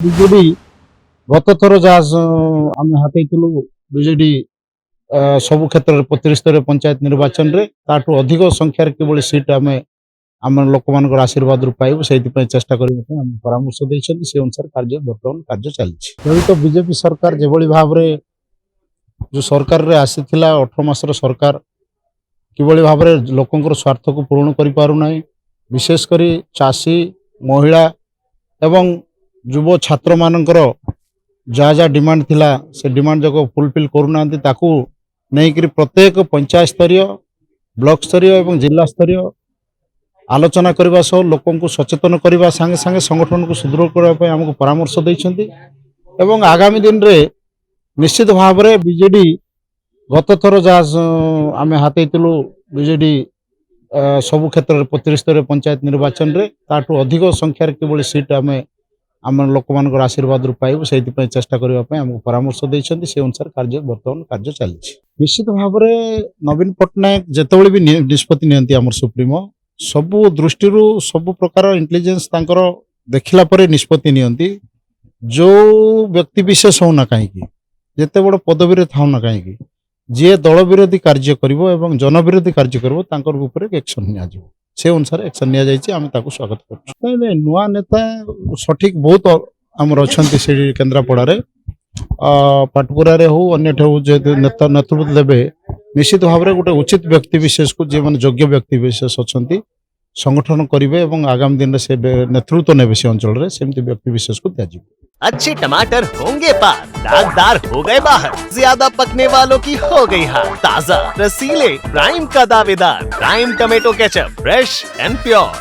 BJD ଗତ ଥର ଯାହା ଆମେ ହାତେଇଥିଲୁ ବିଜେଡି ସବୁ କ୍ଷେତ୍ରରେ ପ୍ରତିସ୍ତରୀୟ ପଞ୍ଚାୟତ ନିର୍ବାଚନରେ ତାଠୁ ଅଧିକ ସଂଖ୍ୟାରେ କିଭଳି ସିଟ୍ ଆମେ ଆମ ଲୋକମାନଙ୍କର ଆଶୀର୍ବାଦରୁ ପାଇବୁ ସେଇଥିପାଇଁ ଚେଷ୍ଟା କରିବା ପାଇଁ ଆମେ ପରାମର୍ଶ ଦେଇଛନ୍ତି। ସେ ଅନୁସାରେ ବର୍ତ୍ତମାନ କାର୍ଯ୍ୟ ଚାଲିଛି। ଯେହେତୁ ବିଜେପି ସରକାର ଯେଭଳି ଭାବରେ ଯେଉଁ ସରକାରରେ ଆସିଥିଲା 18 ମାସର ସରକାର କିଭଳି ଭାବରେ ଲୋକଙ୍କର ସ୍ୱାର୍ଥକୁ ପୂରଣ କରିପାରୁନାହିଁ, ବିଶେଷ କରି ଚାଷୀ, ମହିଳା ଏବଂ ଯୁବ ଛାତ୍ରମାନଙ୍କର ଯାହା ଯାହା ଡିମାଣ୍ଡ ଥିଲା ସେ ଡିମାଣ୍ଡ ଯାକ ଫୁଲଫିଲ୍ କରୁନାହାନ୍ତି, ତାକୁ ନେଇକରି ପ୍ରତ୍ୟେକ ପଞ୍ଚାୟତ ସ୍ତରୀୟ, ବ୍ଲକ ସ୍ତରୀୟ ଏବଂ ଜିଲ୍ଲା ସ୍ତରୀୟ ଆଲୋଚନା କରିବା ସହ ଲୋକଙ୍କୁ ସଚେତନ କରିବା ସାଙ୍ଗେ ସାଙ୍ଗେ ସଂଗଠନକୁ ସୁଦୃଢ଼ କରିବା ପାଇଁ ଆମକୁ ପରାମର୍ଶ ଦେଇଛନ୍ତି। ଏବଂ ଆଗାମୀ ଦିନରେ ନିଶ୍ଚିତ ଭାବରେ ବିଜେଡି ଗତ ଥର ଯାହା ଆମେ ହାତେଇଥିଲୁ ବିଜେଡି ସବୁ କ୍ଷେତ୍ରରେ ପ୍ରତିସ୍ତରୀୟ ପଞ୍ଚାୟତ ନିର୍ବାଚନରେ ତାଠୁ ଅଧିକ ସଂଖ୍ୟାରେ କିଭଳି ସିଟ୍ ଆମେ ଆମ ଲୋକମାନଙ୍କର ଆଶୀର୍ବାଦରୁ ପାଇବୁ ସେଇଥିପାଇଁ ଚେଷ୍ଟା କରିବା ପାଇଁ ଆମକୁ ପରାମର୍ଶ ଦେଇଛନ୍ତି। ସେ ଅନୁସାରେ ବର୍ତ୍ତମାନ କାର୍ଯ୍ୟ ଚାଲିଛି। ନିଶ୍ଚିତ ଭାବରେ ନବୀନ ପଟ୍ଟନାୟକ ଯେତେବେଳେ ବି ନିଷ୍ପତ୍ତି ନିଅନ୍ତି ଆମର ସୁପ୍ରିମୋ, ସବୁ ଦୃଷ୍ଟିରୁ ସବୁ ପ୍ରକାର ଇଣ୍ଟେଲିଜେନ୍ସ ତାଙ୍କର ଦେଖିଲା ପରେ ନିଷ୍ପତ୍ତି ନିଅନ୍ତି। ଯେଉଁ ବ୍ୟକ୍ତି ବିଶେଷ ହେଉନା କାହିଁକି, ଯେତେ ବଡ଼ ପଦବୀରେ ଥାଉ ନା କାହିଁକି, ଯିଏ ଦଳ ବିରୋଧୀ କାର୍ଯ୍ୟ କରିବ ଏବଂ ଜନବିରୋଧୀ କାର୍ଯ୍ୟ କରିବ ତାଙ୍କର ଉପରେ ଆକ୍ସନ୍ ନିଆଯିବ। ସେ ଅନୁସାରେ ଆକ୍ସନ୍ ନିଆଯାଇଛି, ଆମେ ତାକୁ ସ୍ୱାଗତ କରୁଛୁ। ନାଇଁ ନୂଆ ନେତା ସଠିକ୍ ବହୁତ ଆମର ଅଛନ୍ତି ସେଠି କେନ୍ଦ୍ରାପଡ଼ାରେ, ପାଟକୁରାରେ ହଉ ଅନ୍ୟଠି ହଉ, ଯେହେତୁ ନେତୃତ୍ୱ ଦେବେ ନିଶ୍ଚିତ ଭାବରେ ଗୋଟେ ଉଚିତ ବ୍ୟକ୍ତି ବିଶେଷକୁ ଯେଉଁମାନେ ଯୋଗ୍ୟ ବ୍ୟକ୍ତି ବିଶେଷ ଅଛନ୍ତି ସଂଗଠନ କରିବେ ଏବଂ ଆଗାମୀ ଦିନରେ ସେ ନେତୃତ୍ୱ ନେବେ ସେ ଅଞ୍ଚଳରେ, ସେମିତି ବ୍ୟକ୍ତି ବିଶେଷକୁ ଦିଆଯିବ। अच्छे टमाटर होंगे पार, दागदार हो गए बाहर, ज्यादा पकने वालों की हो गई हार, ताजा रसीले प्राइम का दावेदार, prime tomato ketchup, fresh and pure.